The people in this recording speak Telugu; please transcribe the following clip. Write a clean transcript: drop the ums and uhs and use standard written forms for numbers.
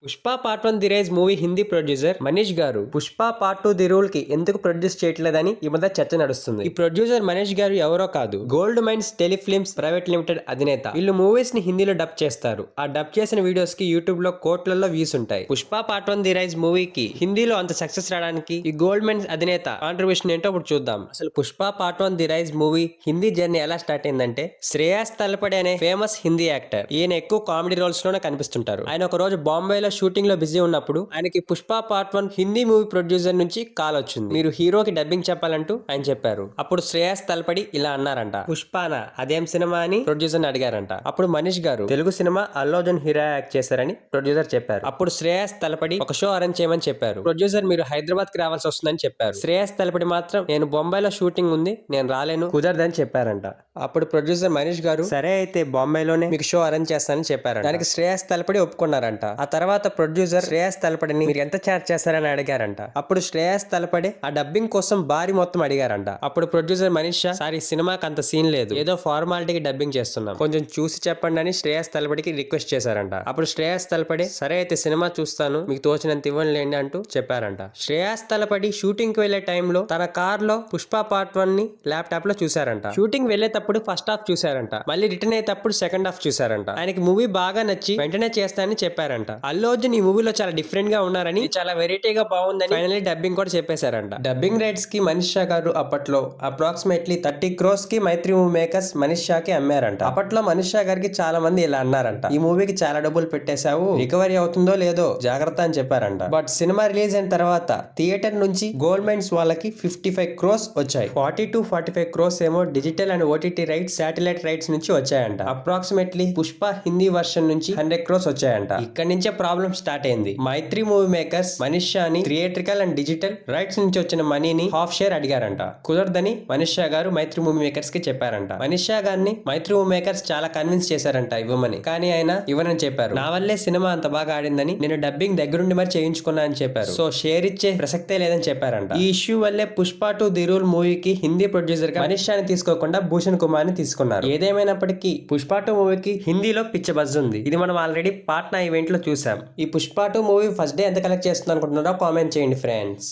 Pushpa part 1 the rise movie Hindi producer Manish గారు పుష్ప పార్ట్ 2 ది రూల్ కి ఎందుకు ప్రొడ్యూస్ చేయట్లేదని ఈ మధ్య చర్చ నడుస్తుంది. ఈ ప్రొడ్యూసర్ మనీష్ గారు ఎవరో కాదు, Gold Mines Telefilms Private Limited అధినేత. వీళ్ళు మూవీస్ ని హిందీలో డబ్ చేస్తారు. ఆ డబ్ చేసిన వీడియోస్ కి యూట్యూబ్ లో కోట్లలో వ్యూస్ ఉంటాయి. పుష్ప పార్ట్ 1 ది రైజ్ మూవీకి హిందీలో అంత సక్సెస్ రావడానికి ఈ గోల్డ్ మైన్స్ అధినేత కాంట్రిబ్యూషన్ ఏంటో ఇప్పుడు చూద్దాం. అసలు Pushpa part 1 the rise movie Hindi journey ఎలా స్టార్ట్ అయిందంటే, శ్రేయాస్ తలపడే అనే ఫేమస్ హిందీ యాక్టర్. ఈయన ఎక్కువ కామెడీ రోల్స్ లోనే కనిపిస్తుంటారు. ఆయన ఒక రోజు బాంబేలో షూటింగ్ లో బిజీ ఉన్నప్పుడు ఆయనకి Pushpa part 1 Hindi movie producer నుంచి కాల్ వచ్చింది. మీరు హీరోకి డబ్బింగ్ చెప్పాలంటూ ఆయన చెప్పారు. అప్పుడు శ్రేయాస్ తలపడి ఇలా అన్నారంట, పుష్పానా అదేం సినిమా అని ప్రొడ్యూసర్ ని అడిగారంట. అప్పుడు మనీష్ గారు Telugu cinema Allu Arjun hero act చేశారని ప్రొడ్యూసర్ చెప్పారు. అప్పుడు శ్రేయాస్ తలపడి ఒక షో అరేంజ్ చేయమని చెప్పారు. ప్రొడ్యూసర్ మీరు హైదరాబాద్ కి రావాల్సి వస్తుందని చెప్పారు. శ్రేయాస్ తలపడి మాత్రం నేను బొంబాయిలో షూటింగ్ ఉంది, నేను రాలేను, కుదరదని చెప్పారంట. అప్పుడు ప్రొడ్యూసర్ మనీష్ గారు సరే అయితే బాంబేలోనే మీకు షో అరేంజ్ చేస్తానని చెప్పారు. దానికి శ్రేయాస్ తలపడి ఒప్పుకున్నారంట. ఆ తర్వాత ప్రొడ్యూసర్ శ్రేయాస్ తలపడిని మీరు ఎంత ఛార్జ్ చేస్తారని అడిగారంట. అప్పుడు శ్రేయాస్ తలపడి ఆ డబ్బింగ్ కోసం భారీ మొత్తం అడిగారంట. అప్పుడు ప్రొడ్యూసర్ మనీష్ సారీ సినిమాకి అంత సీన్ లేదు, ఏదో ఫార్మాలిటీకి డబ్బింగ్ చేస్తున్నాం, కొంచెం చూసి చెప్పండి అని శ్రేయాస్ తలపడికి రిక్వెస్ట్ చేశారంట. అప్పుడు శ్రేయాస్ తలపడి సరే అయితే సినిమా చూస్తాను, మీకు తోచినంత ఇవ్వండి అంటూ చెప్పారంట. శ్రేయాస్ తలపడి షూటింగ్ కి వెళ్లే టైంలో తన కార్ లో పుష్ప పార్ట్ 1 ని ల్యాప్టాప్ లో చూసారంట. షూటింగ్ వెళ్లేటప్పుడు ఫస్ట్ హాఫ్ చూసారంట, మళ్ళీ రిటర్న్ అయ్యేటప్పుడు సెకండ్ హాఫ్ చూసారంట. ఆయనకి మూవీ బాగా నచ్చి వెంటనే చేస్తానని చెప్పారంట. అల్లు అర్జున్ ఈ మూవీలో చాలా డిఫరెంట్ గా ఉన్నారని, చాలా వెరైటీగా బాగుందని ఫైనల్లీ డబ్బింగ్ కూడా చెప్పేశారంట. డబ్బింగ్ రైట్స్ కి మనీష్ షా గారు అప్పట్లో అప్రాక్సిమేట్లీ 30 crores కి మైత్రి మూవీ మేకర్స్ మనీష్ షాకి అమ్మారంట. అప్పట్లో మనీష్ షా గారికి చాలా మంది ఇలా అన్నారంట, ఈ మూవీకి చాలా డబ్బులు పెట్టేశావు, రికవరీ అవుతుందో లేదో జాగ్రత్త అని చెప్పారంట. బట్ సినిమా రిలీజ్ అయిన తర్వాత థియేటర్ నుంచి గోల్డ్ మైన్స్ వాళ్ళకి 55 crores వచ్చాయి. 40 to 45 crores ఏమో digital and OTT rights, satellite rights నుంచి వచ్చాయంట. అప్రాక్సిమేట్లీ పుష్ప హిందీ వర్షన్ నుంచి 100 crores వచ్చాయంట. ఇక్కడ నుంచే ప్రాబ్లం స్టార్ట్ అయింది. మైత్రి మూవీ మేకర్స్ మనీష్ షాని థియేట్రికల్ అండ్ డిజిటల్ రైట్స్ నుంచి వచ్చిన మనీని హాఫ్ షేర్ అడిగారంట. కుదరదని మనీష్ షా గారు మైత్రి మూవీ మేకర్స్ కి చెప్పారంట. మనీష్ షా గారిని మైత్రి మూవీ మేకర్స్ చాలా కన్విన్స్ చేశారంట ఇవ్వమని. కానీ ఆయన ఇవ్వనని చెప్పారు. నా వల్లే సినిమా అంత బాగా ఆడిందని నేను డబ్బింగ్ దగ్గరుండి మరి చేయించుకున్నా అని చెప్పారు. సో షేర్ ఇచ్చే ప్రసక్తే లేదని చెప్పారంట. ఈ ఇష్యూ వల్లే పుష్ప 2 ది రూల్ మూవీకి హిందీ ప్రొడ్యూసర్ గా మనీష్ షాని తీసుకోకుండా భూషణ్ కుమార్ ని తీసుకున్నారు. ఏదేమైనప్పటికీ పుష్ప 2 మూవీకి హిందీలో పిచ్చ బజ్ ఉంది. ఇది మనం ఆల్రెడీ పాట్నా ఈవెంట్ లో చూసాం. ఈ పుష్ప 2 మూవీ ఫస్ట్ డే ఎంత కలెక్ట్ చేస్తుంది అనుకుంటున్నారో కామెంట్ చేయండి ఫ్రెండ్స్.